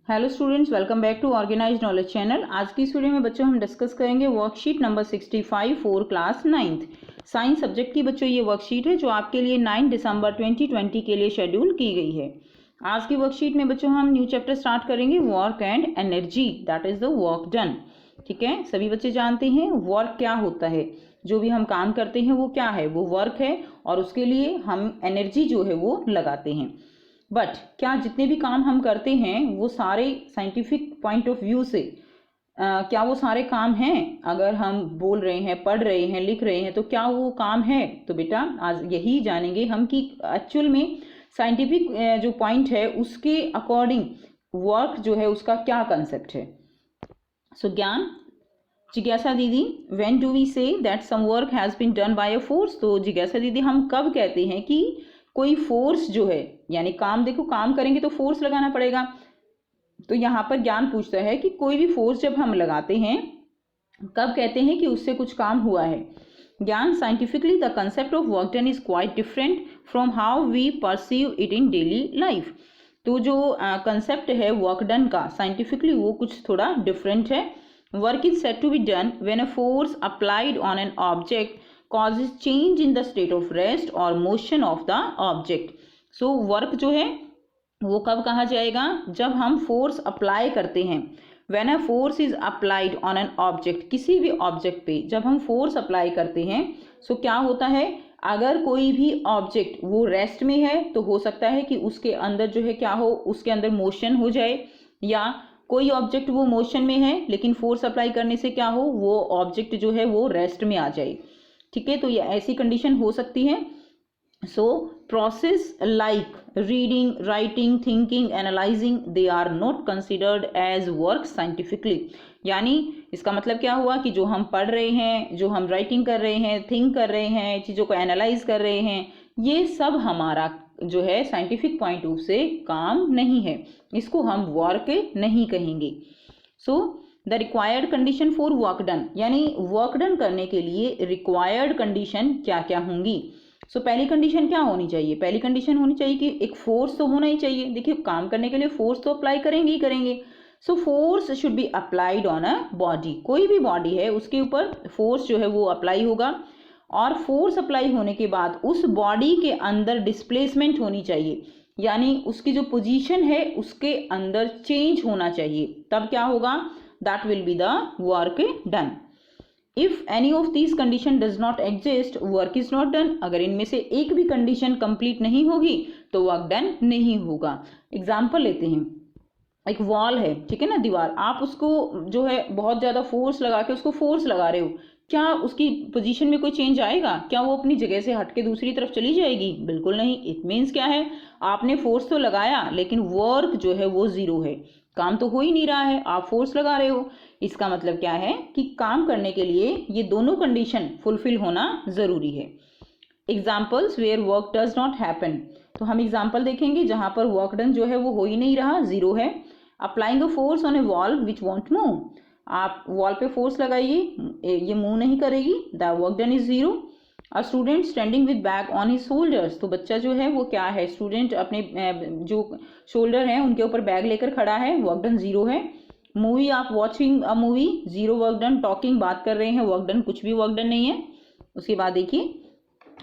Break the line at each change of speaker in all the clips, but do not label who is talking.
Hello students, welcome back to organised knowledge channel. आज की इस वीडियो में बच्चों हम डिस्कस करेंगे worksheet number 65 for class 9th science subject की। बच्चों ये वर्कशीट है जो आपके लिए 9 दिसंबर 2020 के लिए शेड्यूल की गई है। आज की वर्कशीट में बच्चों हम न्यू चैप्टर स्टार्ट करेंगे, work and energy, that is the work done. ठीक है, सभी बच्चे जानते हैं वर्क क्या होता है। जो भी हम काम करते हैं वो क्या है, वो वर्क है, और उसके लिए हम एनर्जी जो है वो लगाते हैं। बट क्या जितने भी काम हम करते हैं वो सारे साइंटिफिक पॉइंट ऑफ व्यू से क्या वो सारे काम हैं? अगर हम बोल रहे हैं, पढ़ रहे हैं, लिख रहे हैं, तो क्या वो काम है? तो बेटा आज यही जानेंगे हम कि एक्चुअल में साइंटिफिक जो पॉइंट है उसके अकॉर्डिंग वर्क जो है उसका क्या कंसेप्ट है। सो ज्ञान जिज्ञासा दीदी, when do we say that some work has been done by a force. तो जिज्ञासा दीदी, हम कब कहते हैं कि कोई फोर्स जो है, यानी काम, देखो काम करेंगे तो फोर्स लगाना पड़ेगा। तो यहाँ पर ज्ञान पूछता है कि कोई भी फोर्स जब हम लगाते हैं कब कहते हैं कि उससे कुछ काम हुआ है। Gyan, scientifically the concept of work done is quite different from how we perceive it in daily life. तो जो कंसेप्ट है वर्क डन का साइंटिफिकली वो कुछ थोड़ा डिफरेंट है। Work is said to be done when a force applied on an object causes change in the state of rest or motion of the object. So work जो है वो कब कहा जाएगा? जब हम फोर्स अप्लाई करते हैं। When a force is applied on an object, किसी भी ऑब्जेक्ट पे जब हम फोर्स अप्लाई करते हैं so क्या होता है, अगर कोई भी ऑब्जेक्ट वो रेस्ट में है तो हो सकता है कि उसके अंदर जो है क्या हो, उसके अंदर मोशन हो जाए, या कोई ऑब्जेक्ट वो मोशन में है लेकिन फोर्स अप्लाई करने से क्या हो, वो ऑब्जेक्ट जो है वो रेस्ट में आ जाए। ठीक है, तो ये ऐसी कंडीशन हो सकती है। So process like reading, writing, thinking, analysing, they are not considered as work scientifically. यानी इसका मतलब क्या हुआ कि जो हम पढ़ रहे हैं, जो हम राइटिंग कर रहे हैं, थिंक कर रहे हैं, चीज़ों को एनालाइज कर रहे हैं, ये सब हमारा जो है साइंटिफिक पॉइंट ऑफ से काम नहीं है, इसको हम वर्क नहीं कहेंगे। So the required condition for work done, यानी वर्क डन करने के लिए रिक्वायर्ड कंडीशन क्या क्या होंगी। सो पहली कंडीशन क्या होनी चाहिए? पहली कंडीशन होनी चाहिए कि एक फोर्स तो होना ही चाहिए। देखिए काम करने के लिए फोर्स तो अप्लाई करेंगे ही करेंगे। So force should be applied on a body. कोई भी बॉडी है उसके ऊपर फोर्स जो है वो अप्लाई होगा, और फोर्स अप्लाई होने के बाद उस बॉडी के अंदर डिस्प्लेसमेंट होनी चाहिए, यानी उसकी जो पोजीशन है उसके अंदर चेंज होना चाहिए, तब क्या होगा, that will be the work done. If any of these condition does not exist, work is not done. अगर इनमें से एक भी कंडीशन कंप्लीट नहीं होगी तो वर्क डन नहीं होगा। एग्जाम्पल लेते हैं, एक वॉल है, ठीक है ना, दीवार, आप उसको जो है बहुत ज़्यादा फोर्स लगा के उसको फोर्स लगा रहे हो, क्या उसकी पोजीशन में कोई चेंज आएगा? क्या वो अपनी जगह से हट के दूसरी तरफ चली जाएगी? बिल्कुल नहीं। इट मीन्स क्या है, आपने फोर्स तो लगाया लेकिन वर्क जो है वो ज़ीरो है, काम तो हो ही नहीं रहा है, आप फोर्स लगा रहे हो। इसका मतलब क्या है कि काम करने के लिए ये दोनों कंडीशन फुलफिल होना ज़रूरी है। Examples where work does not happen, तो हम एग्जाम्पल देखेंगे जहाँ पर वर्क डन जो है वो हो ही नहीं रहा, ज़ीरो है। Applying a force on A wall which want move, आप वॉल पे फोर्स लगाइए, ये मूव नहीं करेगी, the work done is zero. A student standing with bag on his shoulders, तो बच्चा जो है वो क्या है, स्टूडेंट अपने जो शोल्डर हैं उनके ऊपर बैग लेकर खड़ा है, वर्क डन ज़ीरो है। मूवी, आप watching a movie, zero work done. Talking, बात कर रहे हैं, वर्क डन, कुछ भी वर्क डन नहीं है। उसके बाद देखिए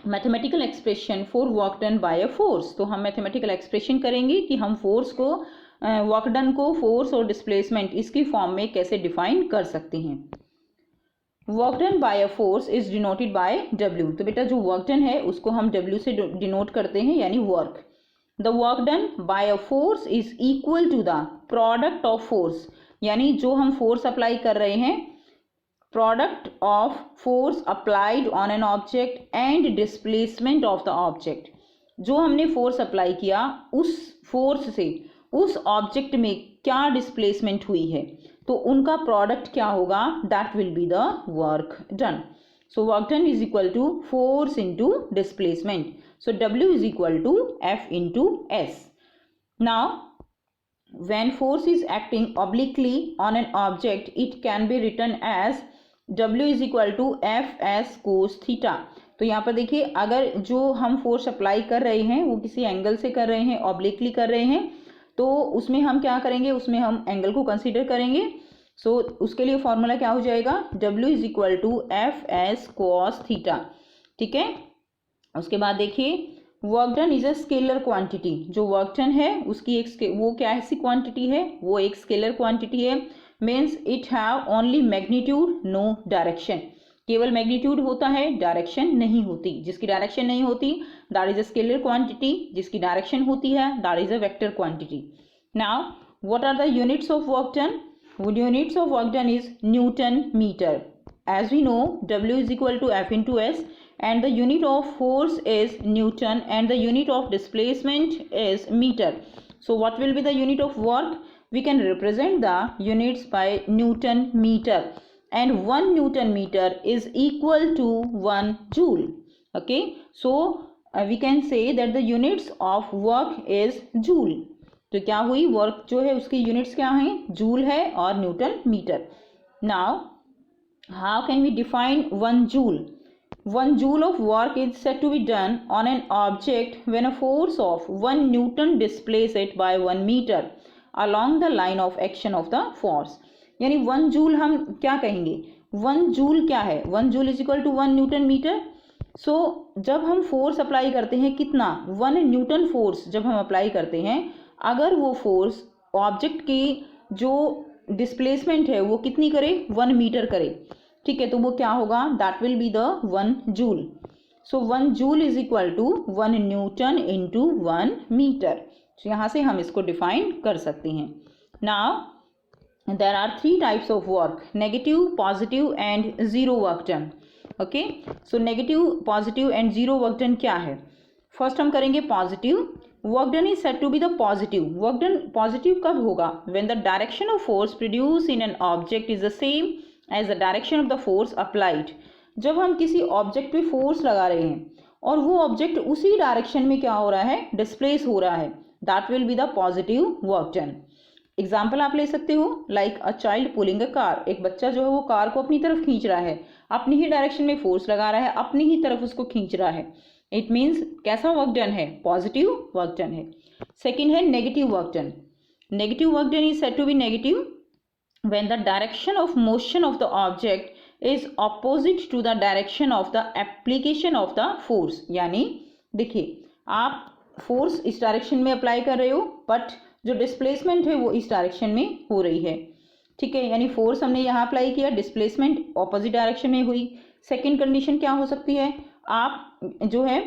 mathematical expression for work done by a force, तो हम मैथमेटिकल एक्सप्रेशन करेंगे कि हम फोर्स को, वर्क डन को फोर्स और डिस्प्लेसमेंट इसकी फॉर्म में कैसे डिफाइन कर सकते हैं। Work done by a force is denoted by W, तो बेटा जो वर्क डन है उसको हम डब्ल्यू से डिनोट करते हैं, यानी work. The work done by a force is equal to the product of force, यानी जो हम फोर्स अप्लाई कर रहे हैं, product of force applied on an object and displacement of the object. जो हमने फोर्स अप्लाई किया उस फोर्स से उस ऑब्जेक्ट में क्या डिस्प्लेसमेंट हुई है, तो उनका प्रोडक्ट क्या होगा, that will be the work done. So work done is equal to force into displacement, so W is equal to F into S. Now when force is acting obliquely on an object, it can be written as W is equal to F S cos theta. तो यहाँ पर देखिए, अगर जो हम force apply कर रहे हैं वो किसी एंगल से कर रहे हैं, ऑब्लिकली कर रहे हैं, तो उसमें हम क्या करेंगे, उसमें हम एंगल को कंसीडर करेंगे। सो उसके लिए फॉर्मूला क्या हो जाएगा, W is equal to F S cos theta. ठीक है, उसके बाद देखिए work done is a scalar quantity. जो वर्क डन है उसकी वो क्या ऐसी क्वांटिटी है, वो एक स्केलर क्वांटिटी है। Means it have only magnitude no direction. केवल मैग्नीट्यूड होता है, डायरेक्शन नहीं होती। जिसकी डायरेक्शन नहीं होती that is a scalar quantity, जिसकी डायरेक्शन होती है that is a vector quantity. Now what are the units of work done? Units of work done is Newton meter. As we know, W is equal to F into S, and the unit of force is Newton, and the unit of displacement is meter. So what will be the unit of work? We can represent the units by Newton meter, and 1 Newton meter is equal to 1 joule. Okay, so we can say that the units of work is joule. तो क्या हुई, work जो है उसकी units क्या हैं, joule है और newton metre. Now how can we define 1 joule? 1 joule of work is said to be done on an object when a force of 1 newton displace it by 1 metre along the line of action of the force. यानी 1 joule हम क्या कहेंगे, 1 joule क्या है, 1 joule is equal to 1 newton metre. So जब हम force apply करते हैं, कितना, 1 न्यूटन फोर्स जब हम अप्लाई करते हैं, अगर वो फोर्स ऑब्जेक्ट की जो डिस्प्लेसमेंट है वो कितनी करे, 1 मीटर करे, ठीक है, तो वो क्या होगा, that will be the 1 joule. So 1 joule is equal to 1 newton into 1 metre. तो यहाँ से हम इसको डिफाइन कर सकते हैं। Now there are 3 types of work, negative, positive and zero work done. Okay, so negative, positive and zero work done क्या है? फर्स्ट हम करेंगे positive. Work done is said to be the positive. Work done positive कब होगा? When the direction of force produce in an object is the same as the direction of the force applied. जब हम किसी object पे force लगा रहे हैं और वो ऑब्जेक्ट उसी डायरेक्शन में क्या हो रहा है, डिस्प्लेस हो रहा है, that will be the positive work done. Example आप ले सकते हो, like a child pulling a car. एक बच्चा जो है वो कार को अपनी तरफ खींच रहा है, अपनी ही डायरेक्शन में फोर्स लगा रहा है, अपनी ही तरफ उसको खींच रहा है। इट मीन्स कैसा वर्क डन है, पॉजिटिव वर्क डन है। सेकेंड है negative work done. Negative work done is said to be negative when the direction of motion of the object is opposite to the direction of the application of the force. यानी देखिए, आप force इस direction में apply कर रहे हो, but जो displacement है वो इस डायरेक्शन में हो रही है। ठीक है, यानी फोर्स हमने यहाँ अप्लाई किया, डिस्प्लेसमेंट ऑपोजिट डायरेक्शन में हुई। सेकेंड कंडीशन क्या हो सकती है, आप जो है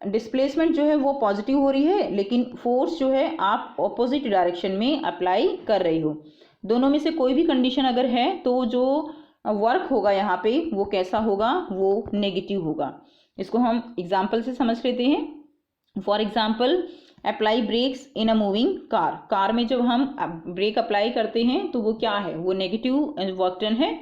डिस्प्लेसमेंट जो है वो पॉजिटिव हो रही है, लेकिन फोर्स जो है आप ऑपोजिट डायरेक्शन में अप्लाई कर रही हो। दोनों में से कोई भी कंडीशन अगर है तो जो वर्क होगा यहाँ पे वो कैसा होगा, वो नेगेटिव होगा। इसको हम एग्जाम्पल से समझ लेते हैं। For example, apply brakes in a moving car. Car में जब हम ब्रेक अप्लाई करते हैं तो वो क्या है, वो नेगेटिव वर्क डन है।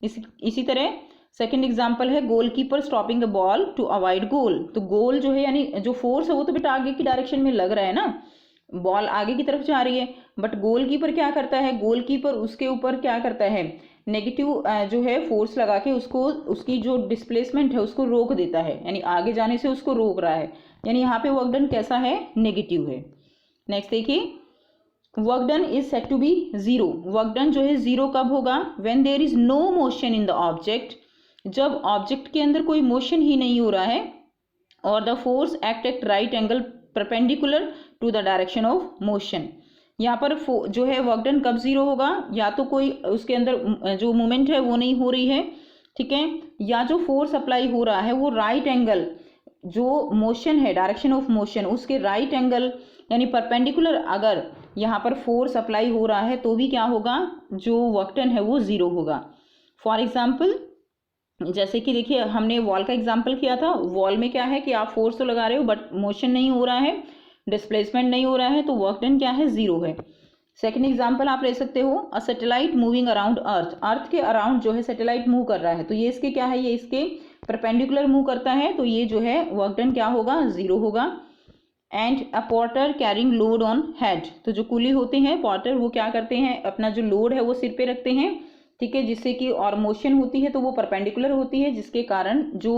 इसी तरह सेकेंड एग्जाम्पल है goalkeeper stopping the ball to avoid goal. तो गोल जो है यानी जो फोर्स है वो तो बेटा आगे की डायरेक्शन में लग रहा है ना, बॉल आगे की तरफ जा रही है, बट गोलकीपर क्या करता है, गोलकीपर उसके ऊपर क्या करता है, नेगेटिव जो है फोर्स लगा के उसको, उसकी जो डिस्प्लेसमेंट है उसको रोक देता है, यानी आगे जाने से उसको रोक रहा है। यानी यहाँ पे वर्क डन कैसा है, नेगेटिव है। नेक्स्ट देखिए, work done is said to be zero. Work done जो है जीरो कब होगा, when there is no motion in the object. जब ऑब्जेक्ट के अंदर कोई मोशन ही नहीं हो रहा है, और the force act at right angle perpendicular to the direction of motion. यहाँ पर जो है वर्क डन कब जीरो होगा, या तो कोई उसके अंदर जो मूवमेंट है वो नहीं हो रही है, ठीक है, या जो फोर्स अप्लाई हो रहा है वो राइट एंगल, जो मोशन है डायरेक्शन ऑफ मोशन उसके राइट एंगल यानी परपेंडिकुलर अगर यहाँ पर फोर्स अप्लाई हो रहा है तो भी क्या होगा, जो वर्क डन है वो जीरो होगा। फॉर एग्जाम्पल, जैसे कि देखिए हमने वॉल का एग्जाम्पल किया था। वॉल में क्या है कि आप फोर्स तो लगा रहे हो बट मोशन नहीं हो रहा है, डिस्प्लेसमेंट नहीं हो रहा है, तो वर्क डन क्या है, जीरो है। सेकंड एग्जांपल आप ले सकते हो, अ सैटेलाइट मूविंग अराउंड अर्थ। अर्थ के अराउंड जो है सैटेलाइट मूव कर रहा है, तो ये इसके क्या है, ये इसके परपेंडिकुलर मूव करता है, तो ये जो है वर्क डन क्या होगा, जीरो होगा। And a Potter carrying load on head. तो जो कुली होते हैं पॉटर, वो क्या करते हैं, अपना जो लोड है वो सिर पे रखते हैं, ठीक है, जिससे कि और मोशन होती है तो वो परपेंडिकुलर होती है, जिसके कारण जो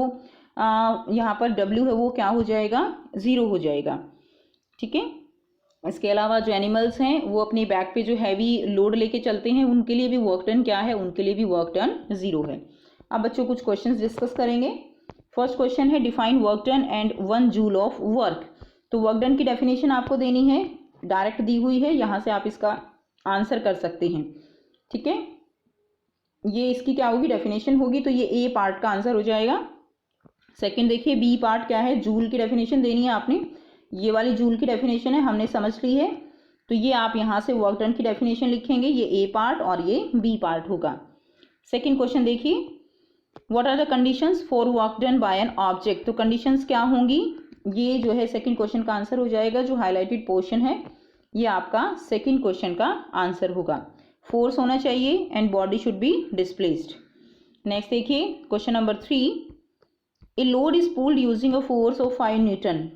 यहाँ पर W है वो क्या हो जाएगा, जीरो हो जाएगा। ठीक है, इसके अलावा जो एनिमल्स हैं वो अपनी बैक पे जो हैवी लोड लेके चलते हैं उनके लिए भी वर्क डन क्या है, उनके लिए भी वर्क डन 0 है। अब बच्चों कुछ क्वेश्चंस डिस्कस करेंगे। फर्स्ट क्वेश्चन है define work done and 1 joule of work. तो वर्क डन की डेफिनेशन आपको देनी है, डायरेक्ट दी हुई है, यहाँ से आप इसका आंसर कर सकते हैं। ठीक है, ये इसकी क्या होगी, डेफिनेशन होगी, तो ये ए पार्ट का आंसर हो जाएगा। सेकंड देखिए बी पार्ट क्या है, जूल की डेफिनेशन देनी है आपने, ये वाली जूल की डेफिनेशन है, हमने समझ ली है, तो ये आप यहाँ से वर्क डन की डेफिनेशन लिखेंगे, ये ए पार्ट और ये बी पार्ट होगा। सेकंड क्वेश्चन देखिए what are the conditions for work done by an object. तो कंडीशंस क्या होंगी, ये जो है सेकंड क्वेश्चन का आंसर हो जाएगा। जो हाईलाइटेड पोर्शन है ये आपका सेकंड क्वेश्चन का आंसर होगा। फोर्स होना चाहिए and body should be displaced. Next देखिए question number 3, a load is pulled using a force of 5 newton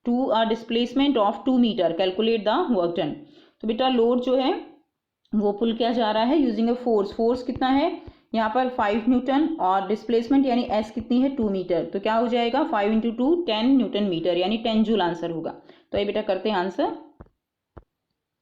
to a displacement of 2 metre, calculate the work done. तो बेटा लोड जो है वो पुल किया जा रहा है यूजिंग अ फोर्स, फोर्स कितना है यहाँ पर 5 न्यूटन और डिस्प्लेसमेंट यानी एस कितनी है 2 मीटर, तो क्या हो जाएगा 5 इंटू 2 10 न्यूटन मीटर यानी 10 जूल आंसर होगा। तो ये बेटा करते हैं आंसर।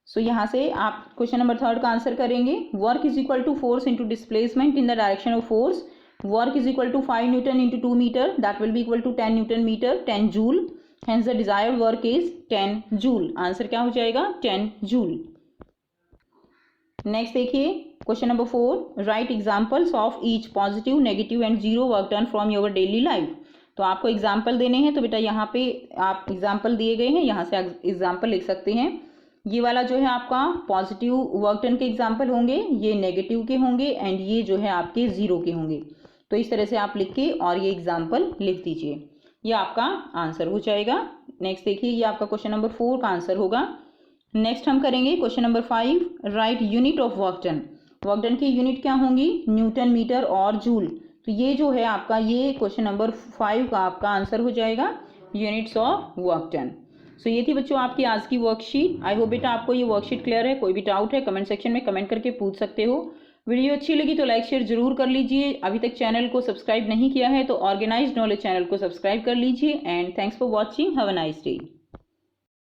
सो यहाँ से आप क्वेश्चन नंबर 3 का आंसर करेंगे। Work is equal to force into displacement in the direction of force, work is equal to 5 newton into 2 metre, that will be equal to 10 newton metre, 10 joule, hence the desired work is 10 joule. Answer क्या हो जाएगा 10 joule. Next देखिए question number 4, write examples of each positive, negative and zero work done from your daily life. तो आपको example देने हैं, तो बेटा यहाँ पे आप एग्जाम्पल दिए गए हैं, यहाँ से एग्जाम्पल लिख सकते हैं। ये वाला जो है आपका पॉजिटिव वर्क डन के एग्जाम्पल होंगे, ये नेगेटिव के होंगे एंड ये जो है आपके जीरो के होंगे। तो इस तरह से आप लिख के और ये एग्जाम्पल लिख दीजिए, ये आपका आंसर हो जाएगा। नेक्स्ट देखिए ये आपका क्वेश्चन नंबर 4 का आंसर होगा। नेक्स्ट हम करेंगे question number 5, right unit of work done. Work done की यूनिट क्या होंगी, न्यूटन, मीटर और जूल। तो ये जो है आपका ये क्वेश्चन नंबर 5 का आपका आंसर हो जाएगा, यूनिट्स ऑफ वर्क डन। सो ये थी बच्चों आपकी आज की वर्कशीट। आई होप बेटा आपको ये वर्कशीट क्लियर है। कोई भी डाउट है कमेंट सेक्शन में कमेंट करके पूछ सकते हो। वीडियो अच्छी लगी तो लाइक शेयर जरूर कर लीजिए। अभी तक चैनल को सब्सक्राइब नहीं किया है तो ऑर्गेनाइज्ड नॉलेज चैनल को सब्सक्राइब कर लीजिए। And thanks for watching, have a nice day.